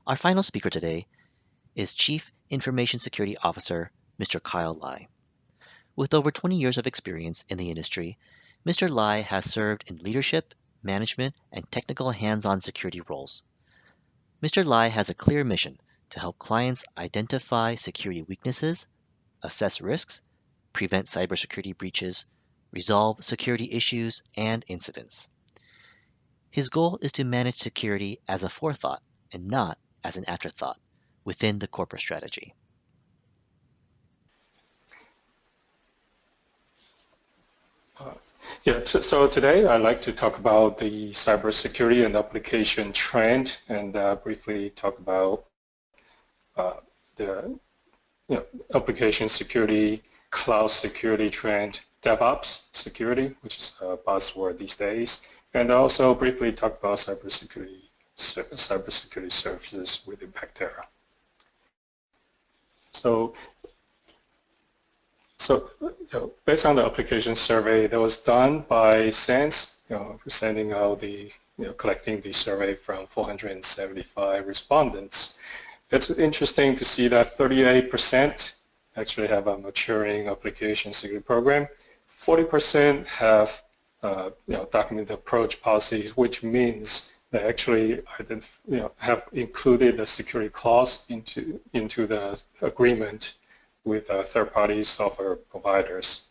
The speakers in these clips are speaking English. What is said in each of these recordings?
Our final speaker today is Chief Information Security Officer, Mr. Kyle Lai. With over 20 years of experience in the industry, Mr. Lai has served in leadership, management, and technical hands-on security roles. Mr. Lai has a clear mission to help clients identify security weaknesses, assess risks, prevent cybersecurity breaches, resolve security issues and incidents. His goal is to manage security as a forethought and not as an afterthought within the corporate strategy. So today I'd like to talk about the cybersecurity and application trend and briefly talk about the application security, cloud security trend, DevOps security, which is a buzzword these days, and also briefly talk about cybersecurity services within Pactera. So based on the application survey that was done by SANS, sending out the, collecting the survey from 475 respondents, it's interesting to see that 38% actually have a maturing application security program. 40% have, documented approach policies, which means they actually have included the security clause into the agreement with third-party software providers,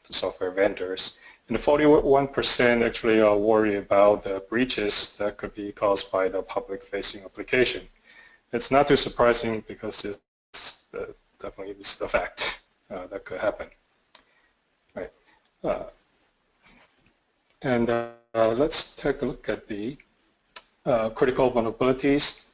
software vendors. And 41% actually are worried about the breaches that could be caused by the public-facing application. It's not too surprising because it's definitely is the fact that could happen. Right. Let's take a look at the critical vulnerabilities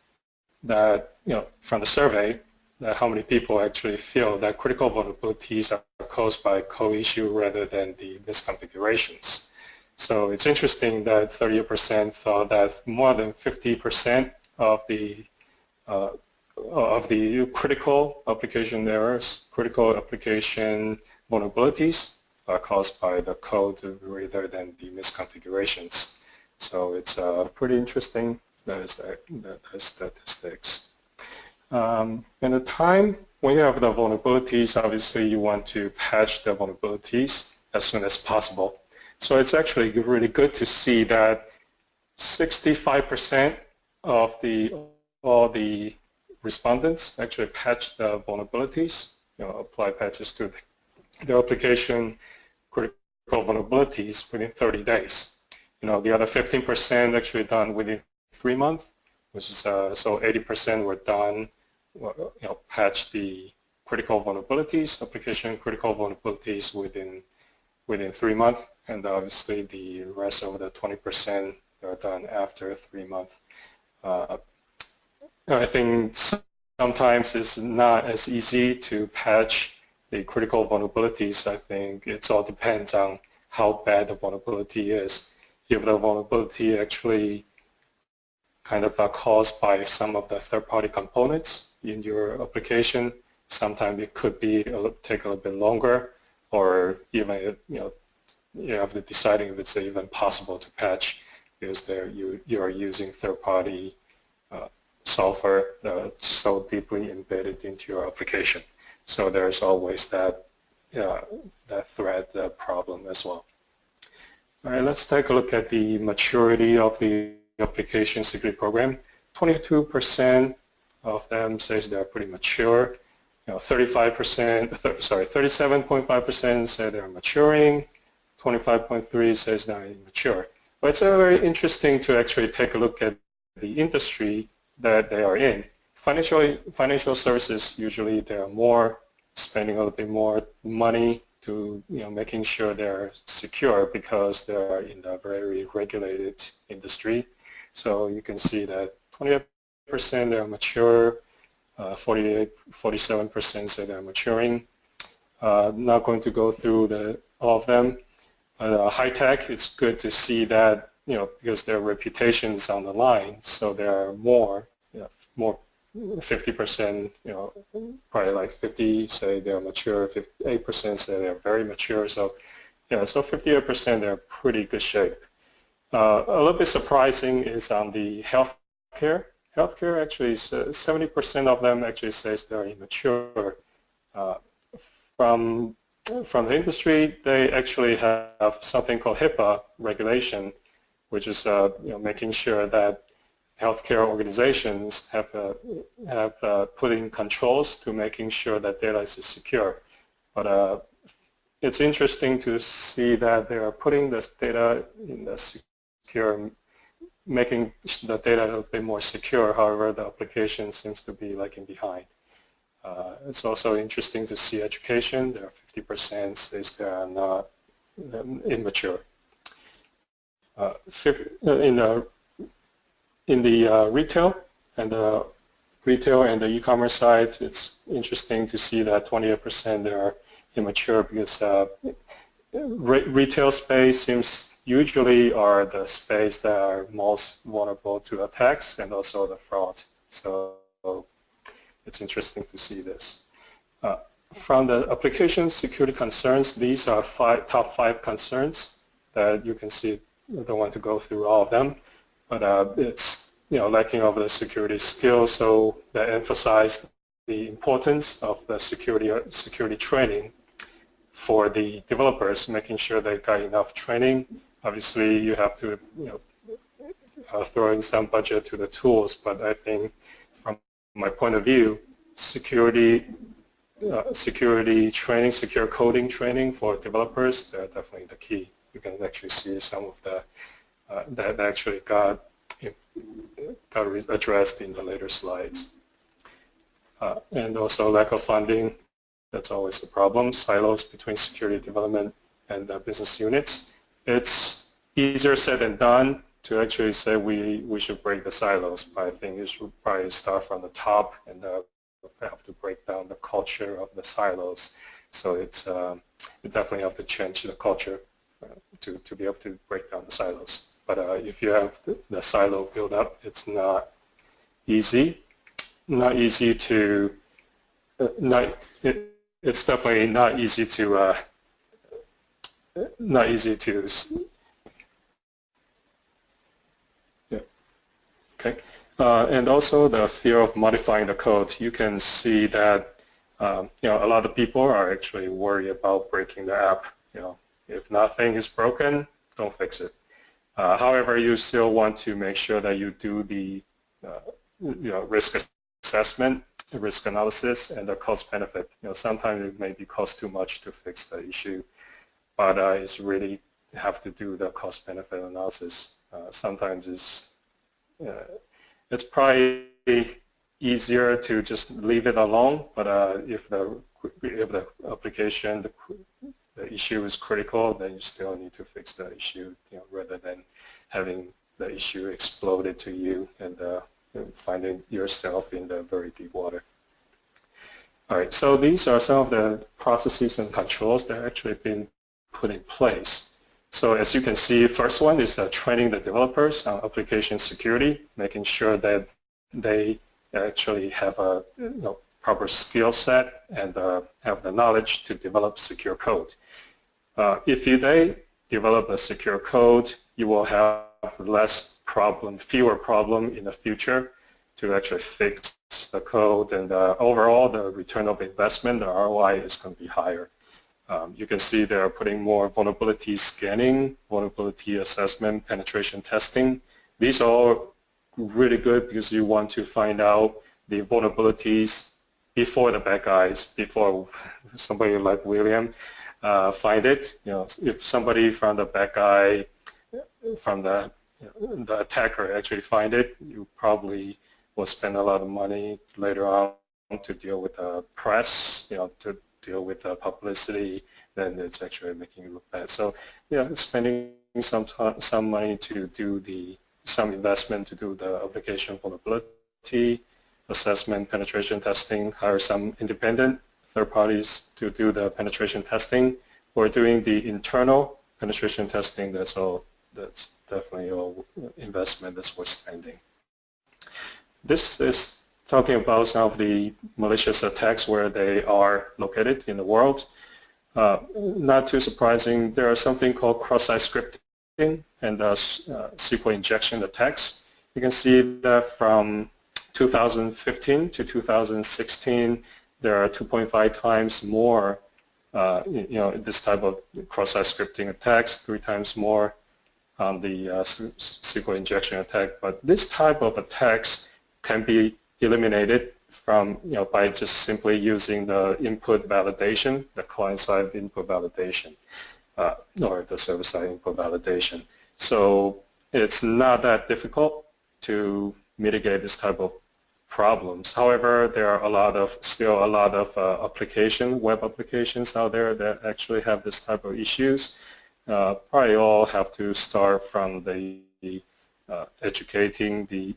that, from the survey, that how many people actually feel that critical vulnerabilities are caused by code issue rather than the misconfigurations. So it's interesting that 30% thought that more than 50% of the critical application errors, critical application vulnerabilities are caused by the code rather than the misconfigurations. So it's pretty interesting. That is statistics. And the time when you have the vulnerabilities, obviously you want to patch the vulnerabilities as soon as possible. So it's actually really good to see that 65% of all the respondents actually patch the vulnerabilities, apply patches to their application critical vulnerabilities within 30 days. The other 15% actually done within 3 months, which is so 80% were done, patch the critical vulnerabilities, application critical vulnerabilities within 3 months, and obviously the rest of the 20% are done after 3 months. I think sometimes it's not as easy to patch the critical vulnerabilities. I think it all depends on how bad the vulnerability is. If the vulnerability actually kind of caused by some of the third-party components in your application, sometimes it could be take a little bit longer, or even you have to deciding if it's even possible to patch because you are using third-party software that's so deeply embedded into your application. So there's always that threat problem as well. All right, let's take a look at the maturity of the application security program. 22% of them says they're pretty mature. 37.5% say they're maturing. 25.3% says they're immature. But it's very interesting to actually take a look at the industry that they are in. Financial services, usually they're spending a little bit more money to making sure they're secure because they're in a very regulated industry. So you can see that 28% they're mature, 47% say they're maturing. Not going to go through all of them. High tech, it's good to see that because their reputation is on the line, so there are more 50%, probably like 50 say they're mature, 58% say they're very mature. So, so 58% they're pretty good shape. A little bit surprising is on the healthcare. healthcare actually, 70% of them actually says they're immature. Uh, from the industry, they actually have something called HIPAA regulation, which is making sure that healthcare organizations have put in controls to making sure that data is secure. But it's interesting to see that they are putting this data in the secure, making the data a bit more secure. However, the application seems to be lagging behind. It's also interesting to see education. There are 50% says they are not immature. In the retail and the e-commerce side, it's interesting to see that 28% are immature because retail space seems usually are the space that are most vulnerable to attacks and also the fraud. So it's interesting to see this. From the application security concerns, these are top five concerns that you can see. I don't want to go through all of them, but it's lacking of the security skills. So that emphasize the importance of the security training for the developers, making sure they got enough training. Obviously, you have to throw in some budget to the tools, but I think from my point of view, security training, secure coding training for developers, they're definitely the key. You can actually see some of the that actually got addressed in the later slides. And also lack of funding, that's always a problem. Silos between security development and business units. It's easier said than done to actually say we should break the silos, but I think it should probably start from the top and have to break down the culture of the silos. So it's you definitely have to change the culture to be able to break down the silos. But if you have the silo build up, it's not easy. Not easy to it's definitely not easy to yeah. Okay. And also the fear of modifying the code. You can see that a lot of people are actually worried about breaking the app. If nothing is broken, don't fix it. However, you still want to make sure that you do the risk assessment, risk analysis, and the cost benefit. Sometimes it may be cost too much to fix the issue, but it's really have to do the cost benefit analysis. Sometimes it's probably easier to just leave it alone, but if the application, the issue is critical, then you still need to fix the issue, rather than having the issue exploded to you and finding yourself in the very deep water. All right, so these are some of the processes and controls that have actually been put in place. So as you can see, first one is training the developers on application security, making sure that they actually have a proper skill set and have the knowledge to develop secure code. If they develop a secure code, you will have fewer problems in the future to actually fix the code, and overall the return of investment, the ROI, is going to be higher. You can see they're putting more vulnerability scanning, vulnerability assessment, penetration testing. These are all really good because you want to find out the vulnerabilities before the bad guys, before somebody like William find it. If somebody from the bad guy, from the attacker actually find it, you probably will spend a lot of money later on to deal with the press, to deal with the publicity, then it's actually making it look bad. So, spending some money to do some investment to do the application vulnerability assessment, penetration testing, hire some independent third parties to do the penetration testing, or doing the internal penetration testing. That's definitely all investment that's worth spending. This is talking about some of the malicious attacks where they are located in the world. Not too surprising, there are something called cross-site scripting and SQL injection attacks. You can see that from 2015 to 2016, there are 2.5 times more, this type of cross-site scripting attacks, 3 times more on the SQL injection attack. But this type of attacks can be eliminated from, by just simply using the input validation, the client-side input validation, or the server-side input validation. So it's not that difficult to mitigate this type of problems. However, there are still a lot of web applications out there that actually have this type of issues. Probably all have to start from the educating the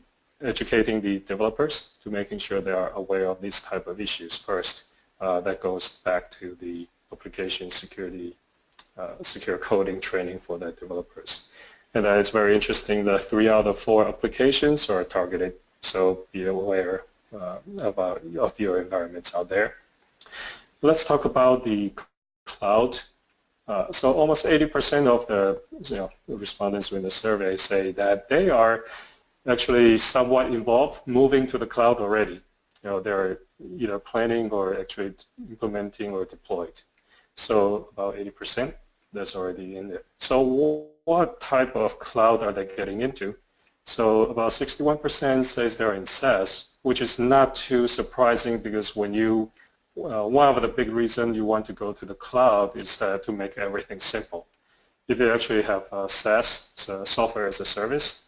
developers to making sure they are aware of these type of issues first. That goes back to the application security, secure coding training for the developers. And it's very interesting that 3 out of 4 applications are targeted, so be aware of your environments out there. Let's talk about the cloud. So almost 80% of the respondents in the survey say that they are actually somewhat involved moving to the cloud already. They're either planning or actually implementing or deployed. So about 80% that's already in there. So what type of cloud are they getting into? So about 61% says they're in SaaS, which is not too surprising because when you one of the big reasons you want to go to the cloud is to make everything simple. If you actually have SaaS, so software as a service,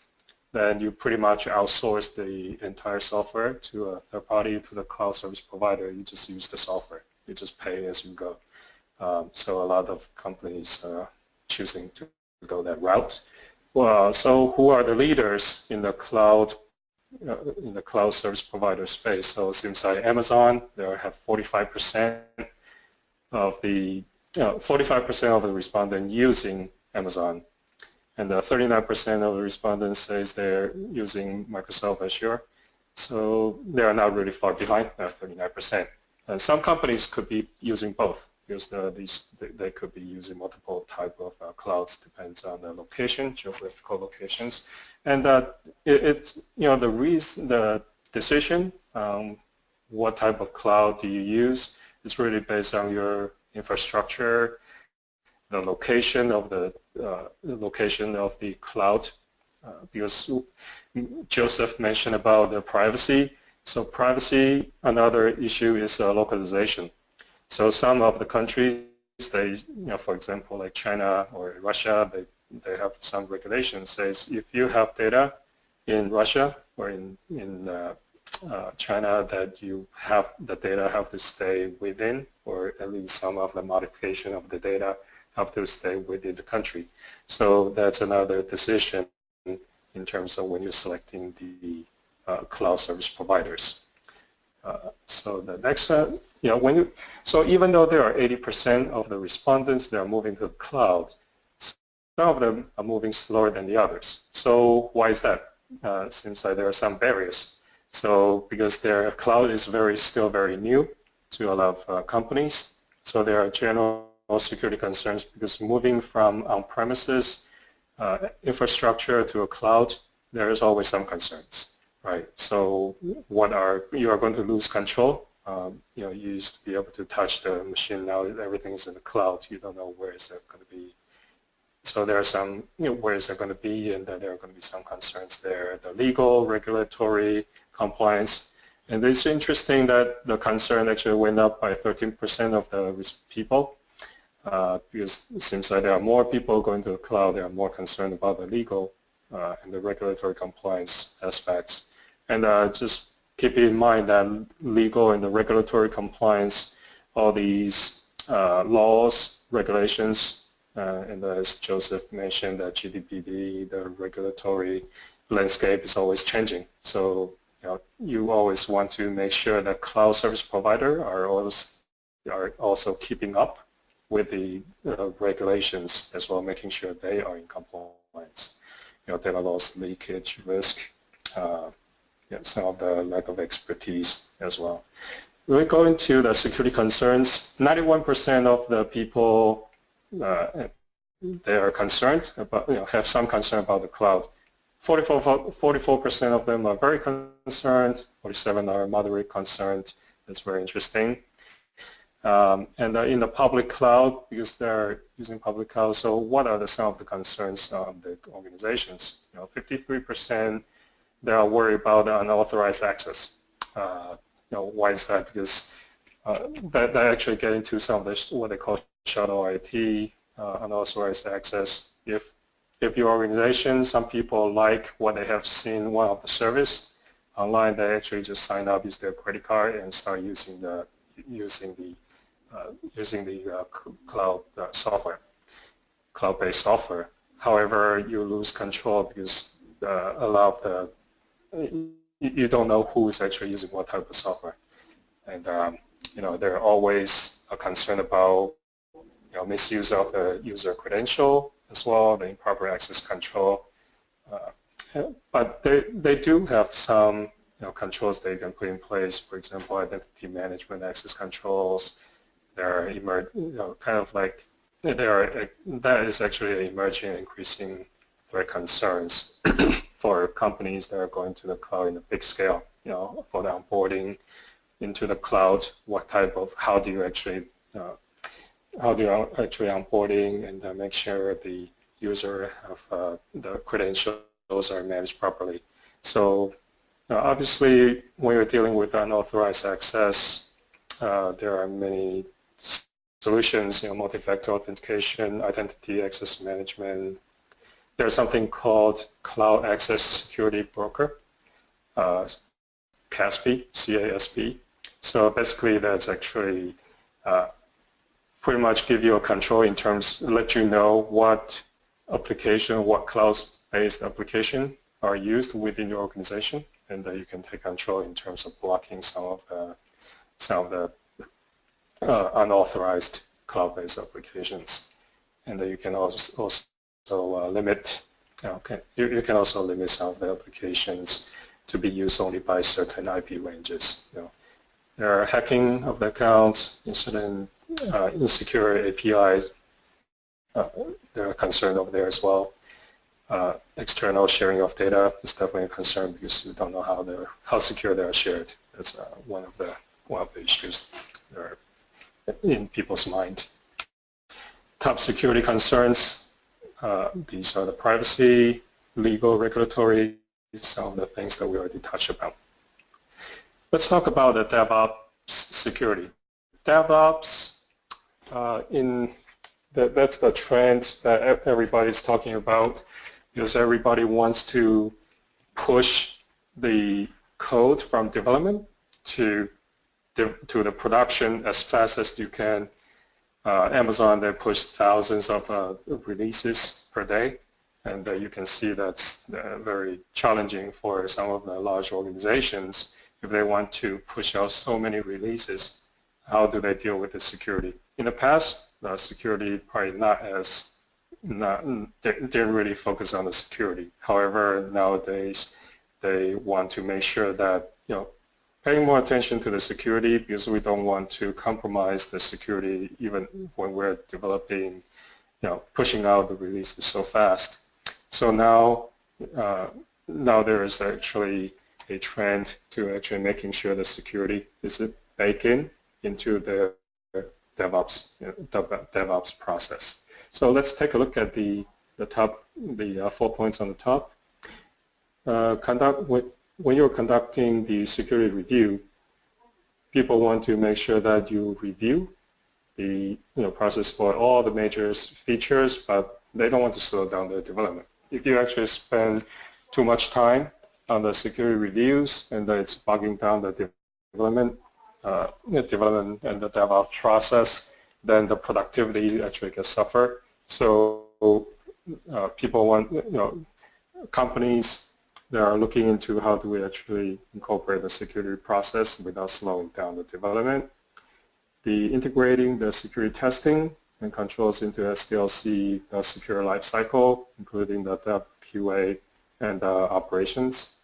then you pretty much outsource the entire software to a third party, to the cloud service provider. You just use the software. You just pay as you go. So a lot of companies are choosing to go that route. Well, so who are the leaders in the cloud service provider space? So it seems like Amazon, they have 45% of the 45% of the respondents using Amazon, and 39% of the respondents says they're using Microsoft Azure. So they are not really far behind, 39%. And some companies could be using both, because they could be using multiple type of clouds, depends on the location, geographical locations, and the decision what type of cloud do you use is really based on your infrastructure, the location of the cloud, because Joseph mentioned about the privacy. So privacy, another issue is localization. So some of the countries, they, for example, like China or Russia, they have some regulations says if you have data in Russia or in China, that the data have to stay within, or at least some of the modification of the data have to stay within the country. So that's another decision in terms of when you're selecting the cloud service providers. So the next one, so even though there are 80% of the respondents that are moving to the cloud, some of them are moving slower than the others. So why is that? It seems like there are some barriers. So because their cloud is still very new to a lot of companies, so there are general security concerns because moving from on-premises infrastructure to a cloud, there is always some concerns, right? So you are going to lose control. You used to be able to touch the machine. Now everything is in the cloud. You don't know where is it going to be. So there are some, where is it going to be, and then there are going to be some concerns there. The legal, regulatory, compliance. And it's interesting that the concern actually went up by 13% of the people, because it seems like there are more people going to the cloud. They are more concerned about the legal and the regulatory compliance aspects. And just keep in mind that legal and the regulatory compliance, all these laws, regulations, and as Joseph mentioned, that GDPR, the regulatory landscape is always changing. So you always want to make sure that cloud service provider are also keeping up with the regulations as well, making sure they are in compliance. Data loss, leakage, risk, some of the lack of expertise as well. We're going to the security concerns. 91% of the people they are concerned about, have some concern about the cloud. 44% of them are very concerned, 47 are moderately concerned. That's very interesting. And in the public cloud, because they're using public cloud, so what are some of the concerns of the organizations? 53% they are worried about unauthorized access. Why is that? Because that actually get into some of this, what they call shadow IT, unauthorized access. If your organization, some people like what they have seen one of the service online, they actually just sign up, use their credit card, and start using the cloud software, cloud-based software. However, you lose control because a lot of you don't know who is actually using what type of software, and they're always concerned about misuse of the user credential as well, the improper access control. But they do have some controls they can put in place. For example, identity management, access controls. They're kind of like that is actually emerging and increasing threat concerns for companies that are going to the cloud in a big scale. For the onboarding into the cloud, how do you actually onboarding and make sure the user have the credentials are managed properly. So obviously, when you're dealing with unauthorized access, there are many solutions, multi-factor authentication, identity access management. There's something called Cloud Access Security Broker, CASB, C-A-S-B. So basically, that's actually pretty much give you a control in terms, let you know what application, what cloud-based application are used within your organization, and you can take control in terms of blocking some of the unauthorized cloud-based applications. And you can also limit, you can also limit some of the applications to be used only by certain IP ranges. There are hacking of the accounts, incident, insecure APIs. They're a concern over there as well. External sharing of data is definitely a concern because you don't know how secure they are shared. That's one of the issues that are in people's minds. Top security concerns. These are the privacy, legal, regulatory, some of the things that we already touched about. Let's talk about the DevOps security. DevOps, that's the trend that everybody's talking about because everybody wants to push the code from development to the production as fast as you can. Amazon, they push thousands of releases per day, and you can see that's very challenging for some of the large organizations. If they want to push out so many releases, how do they deal with the security? In the past, the security probably didn't really focus on the security. However, nowadays they want to make sure that paying more attention to the security because we don't want to compromise the security even when we're developing, pushing out the releases so fast. So now there is actually a trend to actually making sure the security is baked into the DevOps process. So let's take a look at the 4 points on the top. When you're conducting the security review, people want to make sure that you review the process for all the major features, but they don't want to slow down the development. If you actually spend too much time on the security reviews and it's bogging down the development and the DevOps process, then the productivity actually gets suffered. So people want, companies that are looking into how do we actually incorporate the security process without slowing down the development. The integrating the security testing and controls into SDLC, the secure lifecycle, including the Dev QA and operations.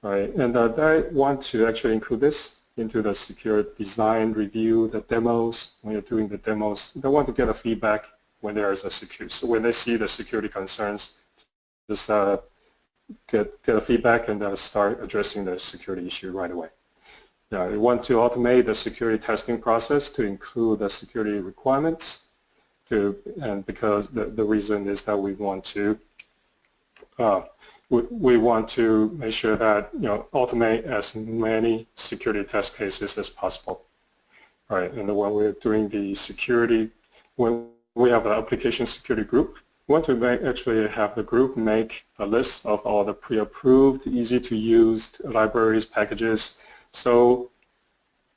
Right, and I want to actually include this into the secure design review, the demos. When you're doing the demos, they want to get a feedback when there is a security. So when they see the security concerns, just get the feedback and start addressing the security issue right away. Now, we want to automate the security testing process to include the security requirements. And because the reason is that we want to make sure that automate as many security test cases as possible. Right, and when we're doing the security, when we have an application security group, we want to actually have the group make a list of all the pre-approved, easy-to-use libraries, packages. So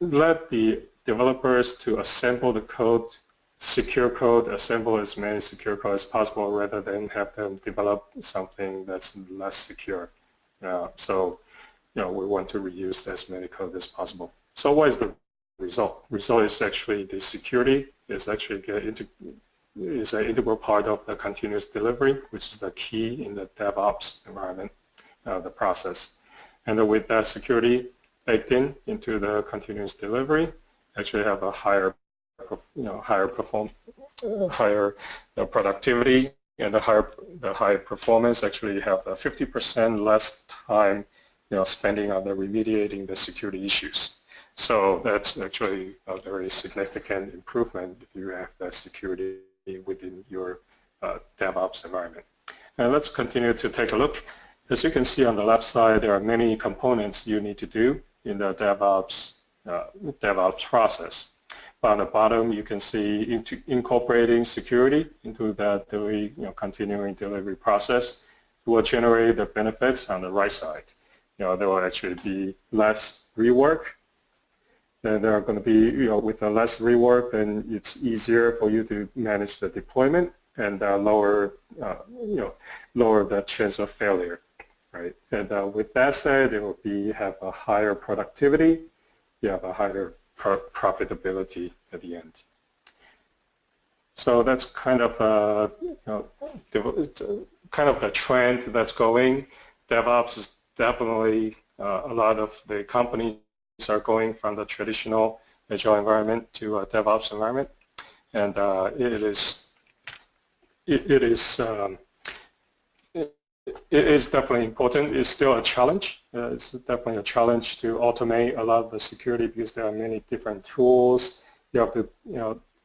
let the developers to assemble the code, secure code, assemble as many secure code as possible rather than have them develop something that's less secure. So we want to reuse as many code as possible. So what is the result? Result is actually the security is actually is an integral part of the continuous delivery, which is the key in the DevOps environment, the process. And with that security baked into the continuous delivery, actually have a higher productivity and the higher performance. Actually, have a 50% less time spending on the remediating the security issues. So that's actually a very significant improvement if you have that security within your DevOps environment. And let's continue to take a look. As you can see on the left side, there are many components you need to do in the DevOps process. But on the bottom, you can see incorporating security into that continuing delivery process will generate the benefits on the right side. There will actually be less rework. Then there are going to be, with the less rework, then it's easier for you to manage the deployment and lower the chance of failure, right? And with that said, it will have a higher productivity. You have a higher profitability at the end. So that's kind of the trend that's going. DevOps is definitely a lot of the companies are going from the traditional agile environment to a DevOps environment, and it is definitely important. It's still a challenge. It's definitely a challenge to automate a lot of the security because there are many different tools. You have to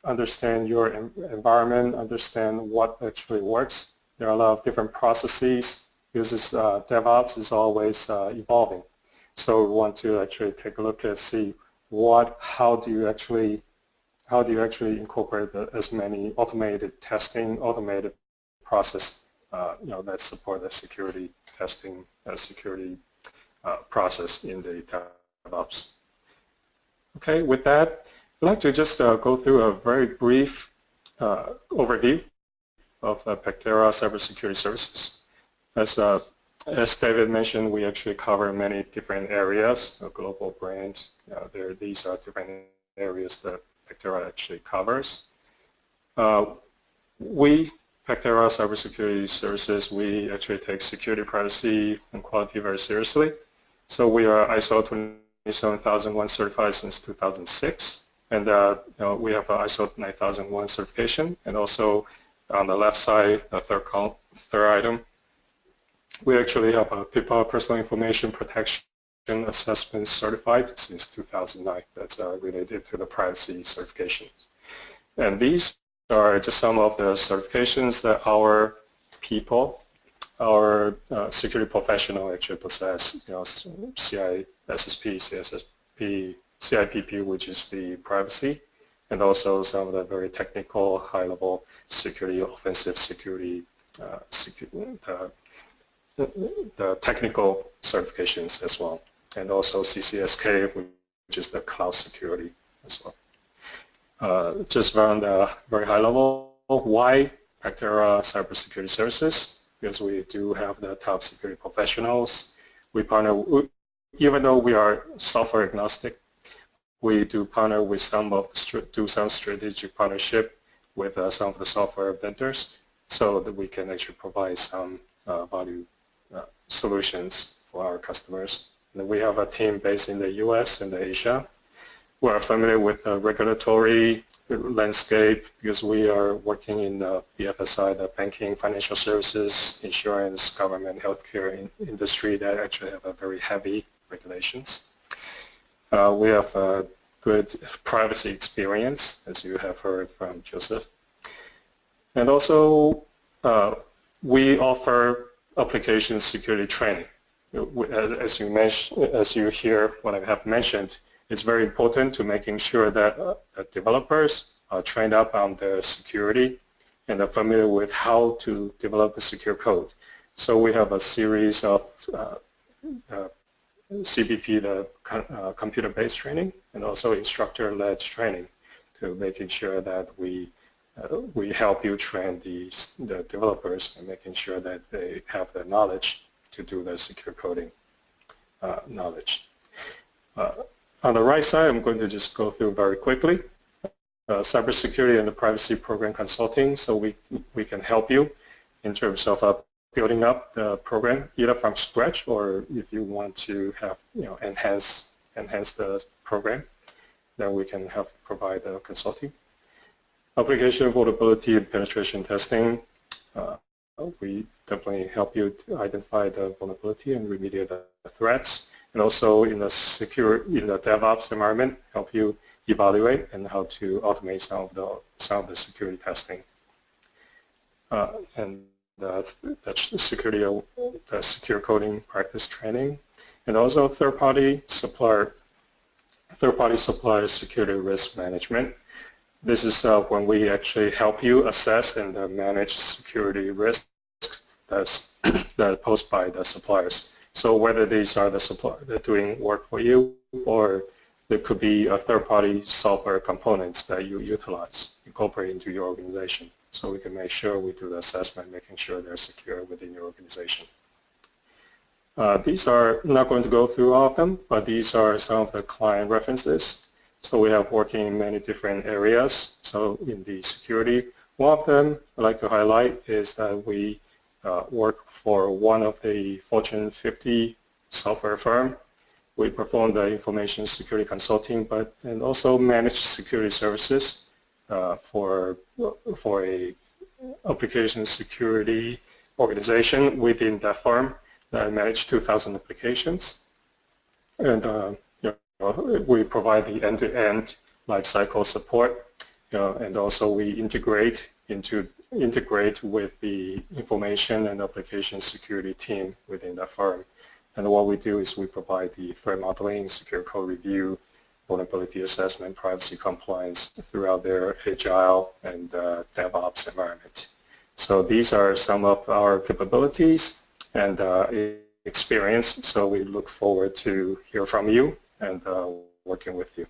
understand your environment, understand what actually works. There are a lot of different processes because DevOps is always evolving. So we want to actually take a look and see how do you actually incorporate as many automated testing, automated process that support the security testing, security process in the DevOps. Okay, with that, I'd like to just go through a very brief overview of Pactera Cybersecurity Services. As David mentioned, we actually cover many different areas, a global brand. These are different areas that Pactera actually covers. Pactera Cybersecurity Services, we actually take security, privacy, and quality very seriously. So we are ISO 27001 certified since 2006, and we have ISO 9001 certification. And also on the left side, the third item, we actually have a PIPA, Personal Information Protection Assessment certified since 2009. That's related to the privacy certifications. And these are just some of the certifications that our people, our security professional actually possess. CISSP, CSSP, CIPP, which is the privacy, and also some of the very technical, high-level security, offensive security, the technical certifications as well, and also CCSK, which is the cloud security as well. Just on the very high level, why Pactera Cybersecurity Services? Because we do have the top security professionals. We partner, even though we are software agnostic, we do partner with some strategic partnership with some of the software vendors so that we can actually provide some value solutions for our customers. And we have a team based in the US and Asia. we're familiar with the regulatory landscape because we are working in the BFSI, the banking, financial services, insurance, government, healthcare industry that actually have a very heavy regulations. We have a good privacy experience, as you have heard from Joseph. And also, we offer application security training. As you hear what I have mentioned, it's very important to making sure that developers are trained up on their security and are familiar with how to develop a secure code. So we have a series of CBT, the computer-based training, and also instructor-led training to making sure that we help you train the developers and making sure that they have the knowledge to do the secure coding knowledge. On the right side, I'm going to just go through very quickly. Cybersecurity and the privacy program consulting, so we can help you in terms of building up the program either from scratch or if you want to have, enhance the program, then we can provide the consulting. Application vulnerability and penetration testing, we definitely help you to identify the vulnerability and remediate the threats, and also in the DevOps environment, help you evaluate and how to automate some of the security testing. And that's the secure coding practice training, and also third-party supplier security risk management. This is when we actually help you assess and manage security risks that posed by the suppliers. So whether these are the supplier that doing work for you, or there could be a third-party software components that you utilize, incorporate into your organization. So we can make sure we do the assessment, making sure they're secure within your organization. These are I'm not going to go through all of them, but these are some of the client references. So we have working in many different areas. So in the security, one of them I'd like to highlight is that we work for one of the Fortune 50 software firm. We perform the information security consulting, and also managed security services for a application security organization within that firm that manage 2,000 applications. And we provide the end-to-end lifecycle support, and also we integrate with the information and application security team within the firm. And what we do is we provide the threat modeling, secure code review, vulnerability assessment, privacy compliance throughout their agile and DevOps environment. So these are some of our capabilities and experience. So we look forward to hear from you and working with you.